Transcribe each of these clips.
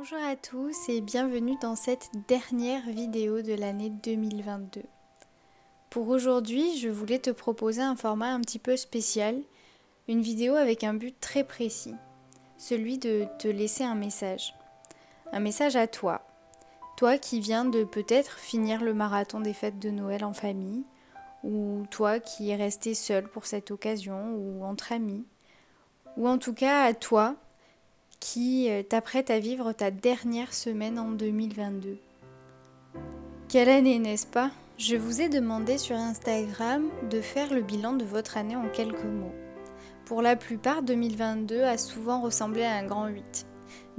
Bonjour à tous et bienvenue dans cette dernière vidéo de l'année 2022. Pour aujourd'hui, je voulais te proposer un format un petit peu spécial, une vidéo avec un but très précis, celui de te laisser un message. Un message à toi, toi qui viens de peut-être finir le marathon des fêtes de Noël en famille, ou toi qui es resté seul pour cette occasion ou entre amis, ou en tout cas à toi qui t'apprête à vivre ta dernière semaine en 2022. Quelle année, n'est-ce pas? Je vous ai demandé sur Instagram de faire le bilan de votre année en quelques mots. Pour la plupart, 2022 a souvent ressemblé à un grand 8.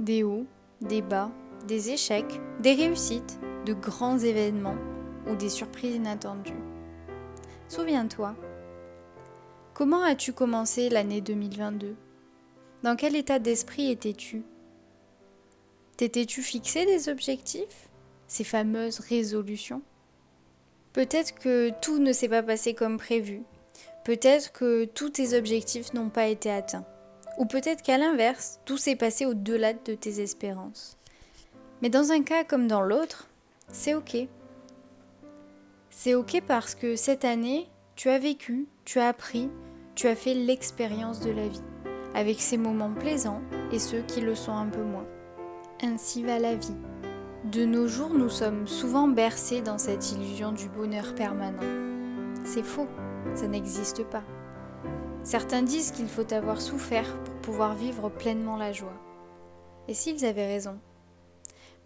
Des hauts, des bas, des échecs, des réussites, de grands événements ou des surprises inattendues. Souviens-toi, comment as-tu commencé l'année 2022? Dans quel état d'esprit étais-tu? T'étais-tu fixé des objectifs? Ces fameuses résolutions? Peut-être que tout ne s'est pas passé comme prévu. Peut-être que tous tes objectifs n'ont pas été atteints. Ou peut-être qu'à l'inverse, tout s'est passé au-delà de tes espérances. Mais dans un cas comme dans l'autre, c'est ok. C'est ok parce que cette année, tu as vécu, tu as appris, tu as fait l'expérience de la vie, avec ses moments plaisants et ceux qui le sont un peu moins. Ainsi va la vie. De nos jours, nous sommes souvent bercés dans cette illusion du bonheur permanent. C'est faux, ça n'existe pas. Certains disent qu'il faut avoir souffert pour pouvoir vivre pleinement la joie. Et s'ils avaient raison?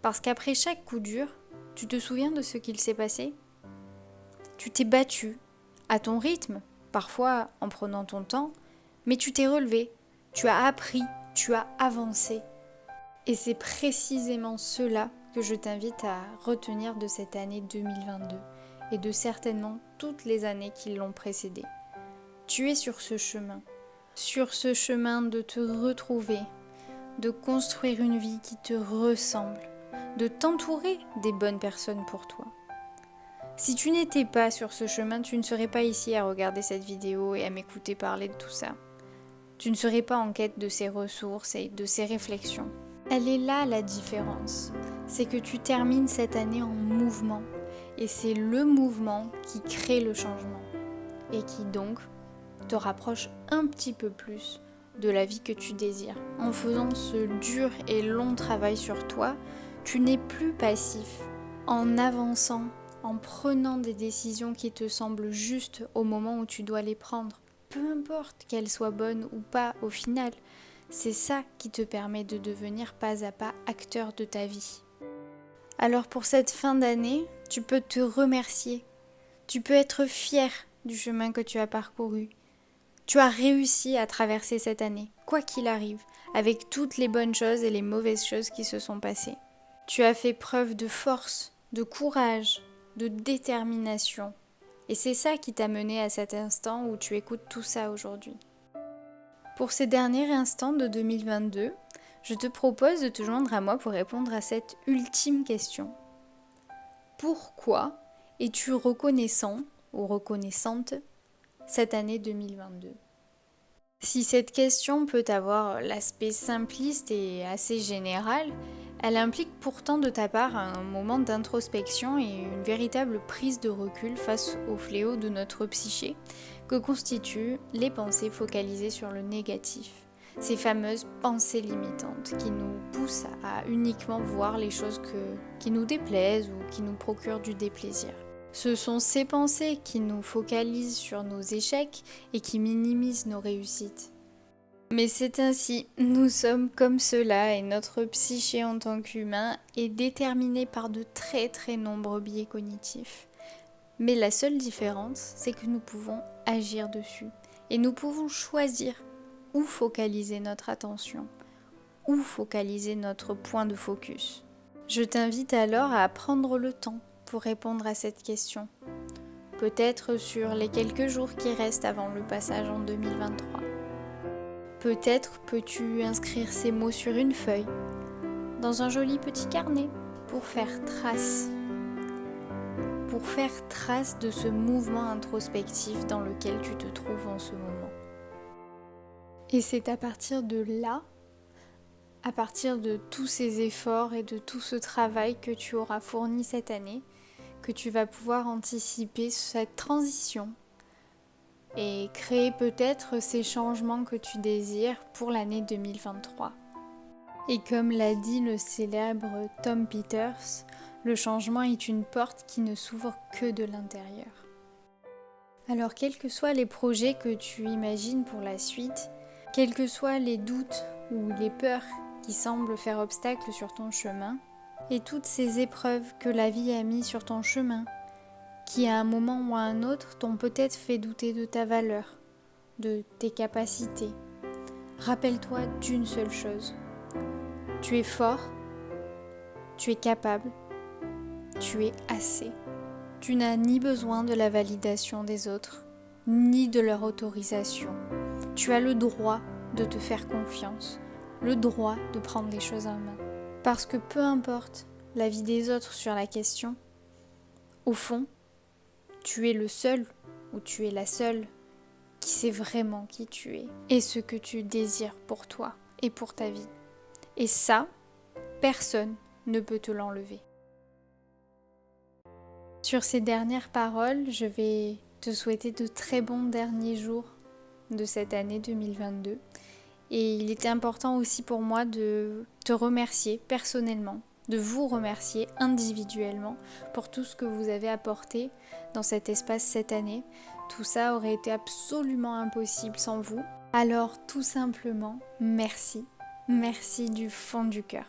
Parce qu'après chaque coup dur, tu te souviens de ce qu'il s'est passé? Tu t'es battu, à ton rythme, parfois en prenant ton temps, mais tu t'es relevé, tu as appris, tu as avancé. Et c'est précisément cela que je t'invite à retenir de cette année 2022 et de certainement toutes les années qui l'ont précédée. Tu es sur ce chemin de te retrouver, de construire une vie qui te ressemble, de t'entourer des bonnes personnes pour toi. Si tu n'étais pas sur ce chemin, tu ne serais pas ici à regarder cette vidéo et à m'écouter parler de tout ça. Tu ne serais pas en quête de ces ressources et de ces réflexions. Elle est là la différence, c'est que tu termines cette année en mouvement et c'est le mouvement qui crée le changement et qui donc te rapproche un petit peu plus de la vie que tu désires. En faisant ce dur et long travail sur toi, tu n'es plus passif. En avançant, en prenant des décisions qui te semblent justes au moment où tu dois les prendre, peu importe qu'elles soient bonnes ou pas au final, c'est ça qui te permet de devenir pas à pas acteur de ta vie. Alors pour cette fin d'année, tu peux te remercier. Tu peux être fier du chemin que tu as parcouru. Tu as réussi à traverser cette année, quoi qu'il arrive, avec toutes les bonnes choses et les mauvaises choses qui se sont passées. Tu as fait preuve de force, de courage, de détermination. Et c'est ça qui t'a mené à cet instant où tu écoutes tout ça aujourd'hui. Pour ces derniers instants de 2022, je te propose de te joindre à moi pour répondre à cette ultime question. Pourquoi es-tu reconnaissant ou reconnaissante cette année 2022? Si cette question peut avoir l'aspect simpliste et assez général, elle implique pourtant de ta part un moment d'introspection et une véritable prise de recul face au fléau de notre psyché que constituent les pensées focalisées sur le négatif. Ces fameuses pensées limitantes qui nous poussent à uniquement voir les choses qui nous déplaisent ou qui nous procurent du déplaisir. Ce sont ces pensées qui nous focalisent sur nos échecs et qui minimisent nos réussites. Mais c'est ainsi, nous sommes comme cela et notre psyché en tant qu'humain est déterminée par de très très nombreux biais cognitifs. Mais la seule différence, c'est que nous pouvons agir dessus et nous pouvons choisir où focaliser notre attention, où focaliser notre point de focus. Je t'invite alors à prendre le temps pour répondre à cette question. Peut-être sur les quelques jours qui restent avant le passage en 2023. Peut-être peux-tu inscrire ces mots sur une feuille, dans un joli petit carnet, pour faire trace de ce mouvement introspectif dans lequel tu te trouves en ce moment. Et c'est à partir de là à partir de tous ces efforts et de tout ce travail que tu auras fourni cette année, que tu vas pouvoir anticiper cette transition et créer peut-être ces changements que tu désires pour l'année 2023. Et comme l'a dit le célèbre Tom Peters, le changement est une porte qui ne s'ouvre que de l'intérieur. Alors quels que soient les projets que tu imagines pour la suite, quels que soient les doutes ou les peurs qui semblent faire obstacle sur ton chemin, et toutes ces épreuves que la vie a mis sur ton chemin, qui à un moment ou à un autre t'ont peut-être fait douter de ta valeur, de tes capacités, rappelle-toi d'une seule chose. Tu es fort, tu es capable, tu es assez. Tu n'as ni besoin de la validation des autres, ni de leur autorisation. Tu as le droit de te faire confiance, le droit de prendre les choses en main. Parce que peu importe l'avis des autres sur la question, au fond, tu es le seul ou tu es la seule qui sait vraiment qui tu es et ce que tu désires pour toi et pour ta vie. Et ça, personne ne peut te l'enlever. Sur ces dernières paroles, je vais te souhaiter de très bons derniers jours de cette année 2022. Et il était important aussi pour moi de te remercier personnellement, de vous remercier individuellement pour tout ce que vous avez apporté dans cet espace cette année. Tout ça aurait été absolument impossible sans vous. Alors tout simplement, merci. Merci du fond du cœur.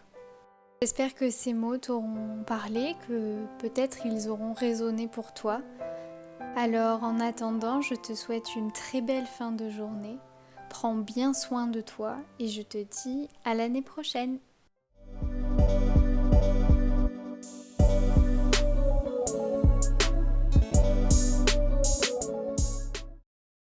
J'espère que ces mots t'auront parlé, que peut-être ils auront résonné pour toi. Alors en attendant, je te souhaite une très belle fin de journée. Prends bien soin de toi et je te dis à l'année prochaine.